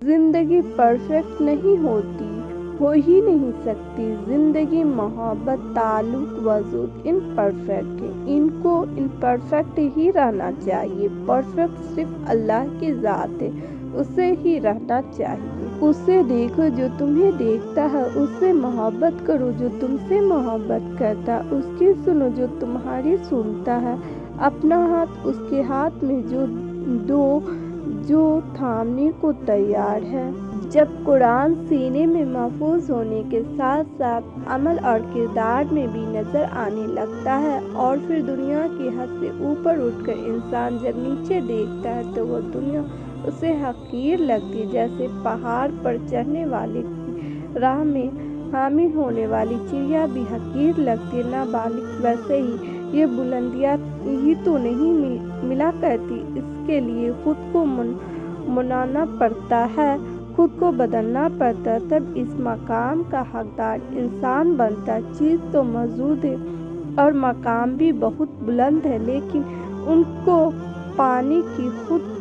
زندگی پرفیکٹ نہیں ہوتی، ہو ہی نہیں سکتی۔ زندگی، محبت، تعلق، وجود امپرفیکٹ ہے۔ ان کو امپرفیکٹ ہی رہنا چاہیے۔ پرفیکٹ صرف اللہ کی ذات ہے، اسے ہی رہنا چاہیے۔ اسے دیکھو جو تمہیں دیکھتا ہے، اس سے محبت کرو جو تم سے محبت کرتا ہے، اس کی سنو جو تمہاری سنتا ہے۔ اپنا ہاتھ اس کے ہاتھ میں دو جو تھامنے کو تیار ہے۔ جب قرآن سینے میں محفوظ ہونے کے ساتھ ساتھ عمل اور کردار میں بھی نظر آنے لگتا ہے، اور پھر دنیا کی حد سے اوپر اٹھ کر انسان جب نیچے دیکھتا ہے تو وہ دنیا اسے حقیر لگتی ہے۔ جیسے پہاڑ پر چڑھنے والے کی راہ میں حامل ہونے والی چڑیا بھی حقیر لگتی ہے نابالغ، ویسے ہی یہ بلندیاں ہی تو نہیں ملا کرتی، اس کے لیے خود کو منانا پڑتا ہے، خود کو بدلنا پڑتا ہے، تب اس مقام کا حقدار انسان بنتا ہے۔ چیز تو موجود ہے اور مقام بھی بہت بلند ہے، لیکن ان کو پانے کی خود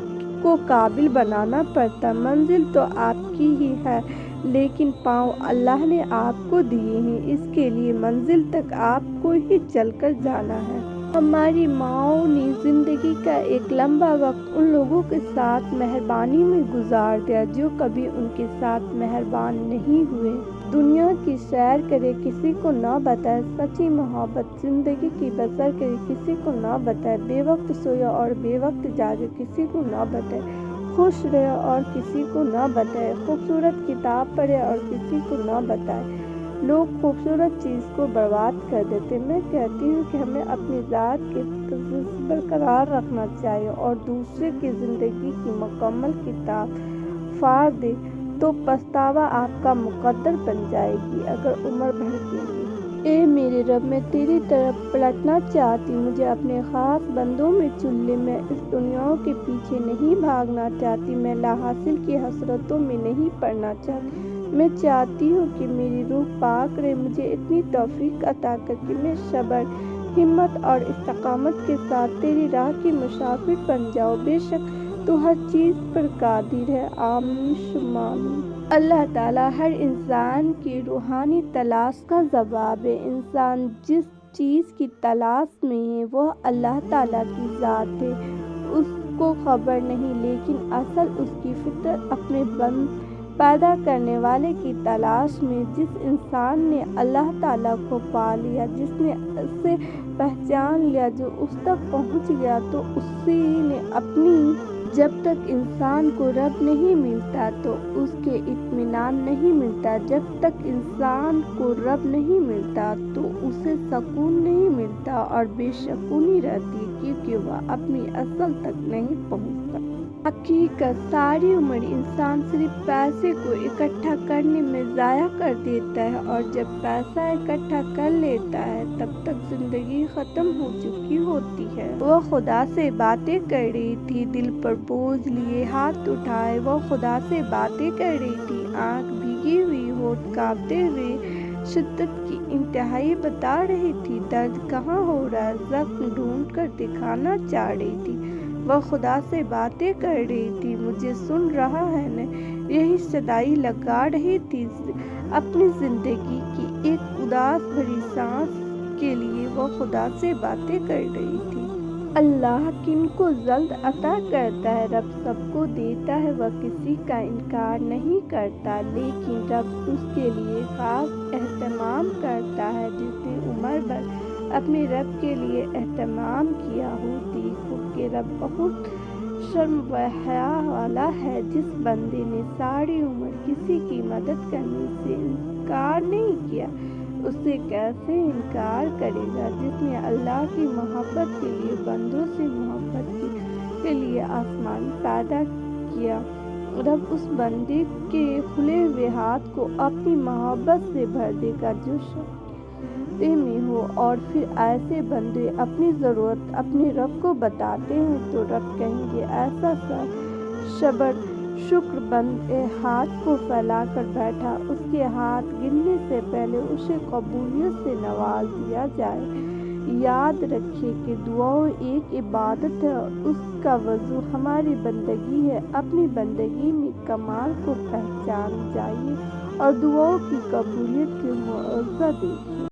کو قابل بنانا پڑتا ہے۔ منزل تو آپ کی ہی ہے، لیکن پاؤں اللہ نے آپ کو دیے ہیں، اس کے لیے منزل تک آپ کو ہی چل کر جانا ہے۔ ہماری ماؤں نے زندگی کا ایک لمبا وقت ان لوگوں کے ساتھ مہربانی میں گزار دیا جو کبھی ان کے ساتھ مہربان نہیں ہوئے۔ دنیا کی سیر کرے، کسی کو نہ بتائے سچی محبت، زندگی کی بسر کرے، کسی کو نہ بتائے، بے وقت سوئے اور بے وقت جاگے، کسی کو نہ بتائے، خوش رہے اور کسی کو نہ بتائے، خوبصورت کتاب پڑھے اور کسی کو نہ بتائے۔ لوگ خوبصورت چیز کو برباد کر دیتے۔ میں کہتی ہوں کہ ہمیں اپنی ذات کے تجسس برقرار رکھنا چاہیے، اور دوسرے کی زندگی کی مکمل کتاب پھاڑ دے تو پچھتاوا آپ کا مقدر بن جائے گی، اگر عمر بھر کے لیے۔ اے میرے رب، میں تیری طرف پلٹنا چاہتی ہوں، مجھے اپنے خاص بندوں میں چن لے۔ میں اس دنیا کے پیچھے نہیں بھاگنا چاہتی، میں لاحاصل کی حسرتوں میں نہیں پڑنا چاہتی۔ میں چاہتی ہوں کہ میری روح پاک رہے۔ مجھے اتنی توفیق عطا کر کہ میں صبر، ہمت اور استقامت کے ساتھ تیری راہ کی مسافر بن جاؤں۔ بے شک تو ہر چیز پر قادر ہے۔ آمین ثم آمین۔ اللہ تعالیٰ ہر انسان کی روحانی تلاش کا جواب ہے۔ انسان جس چیز کی تلاش میں ہے وہ اللہ تعالیٰ کی ذات ہے، اس کو خبر نہیں، لیکن اصل اس کی فطرت اپنے پیدا کرنے والے کی تلاش میں۔ جس انسان نے اللہ تعالیٰ کو پا لیا، جس نے اسے پہچان لیا، جو اس تک پہنچ گیا، تو اسی نے اپنی۔ جب تک انسان کو رب نہیں ملتا تو اس کے اطمینان نہیں ملتا، جب تک انسان کو رب نہیں ملتا تو اسے سکون نہیں ملتا، اور بے سکونی رہتی ہے کیونکہ وہ اپنی اصل تک نہیں پہنچتا۔ حقیقت، ساری عمر انسان صرف پیسے کو اکٹھا کرنے میں ضائع کر دیتا ہے، اور جب پیسہ اکٹھا کر لیتا ہے تب تک زندگی ختم ہو چکی ہوتی ہے۔ وہ خدا سے باتیں کر رہی تھی، دل پر بوجھ لیے ہاتھ اٹھائے، وہ خدا سے باتیں کر رہی تھی، آنکھ بھیگی ہوئی، ہونٹ کانپتے ہوئے، شدت کی انتہائی بتا رہی تھی، درد کہاں ہو رہا ہے، زخم ڈھونڈ کر دکھانا چاہ رہی تھی۔ وہ خدا سے باتیں کر رہی تھی، مجھے سن رہا ہے نا، یہی صدائیں لگا رہی تھی۔ اپنی زندگی کی ایک اداس بھری سانس کے لیے وہ خدا سے باتیں کر رہی تھی۔ اللہ کن کو جلد عطا کرتا ہے، رب سب کو دیتا ہے، وہ کسی کا انکار نہیں کرتا، لیکن رب اس کے لیے خاص اہتمام کرتا ہے جس نے عمر بھر اپنے رب کے لیے اہتمام کیا ہو۔ دیکھو کہ رب بہت شرم و حیا والا ہے۔ جس بندے نے ساری عمر کسی کی مدد کرنے سے انکار نہیں کیا، اس سے کیسے انکار کرے گا؟ جس نے اللہ کی محبت کے لیے بندوں سے محبت کے لیے آسمان پیدا کیا، رب اس بندے کے کھلے ہوئے ہاتھ کو اپنی محبت سے بھر دے گا جو سجدے میں ہو۔ اور پھر ایسے بندے اپنی ضرورت اپنے رب کو بتاتے ہیں تو رب کہیں گے ایسا صبر شکر بند ہاتھ کو پھیلا کر بیٹھا، اس کے ہاتھ گرنے سے پہلے اسے قبولیت سے نواز دیا جائے یاد رکھیں کہ دعا ایک عبادت ہے اور اس کا وضو ہماری بندگی ہے۔ اپنی بندگی میں کمال کو پہچان جائیے اور دعاؤں کی قبولیت کے معجزہ دیکھیے۔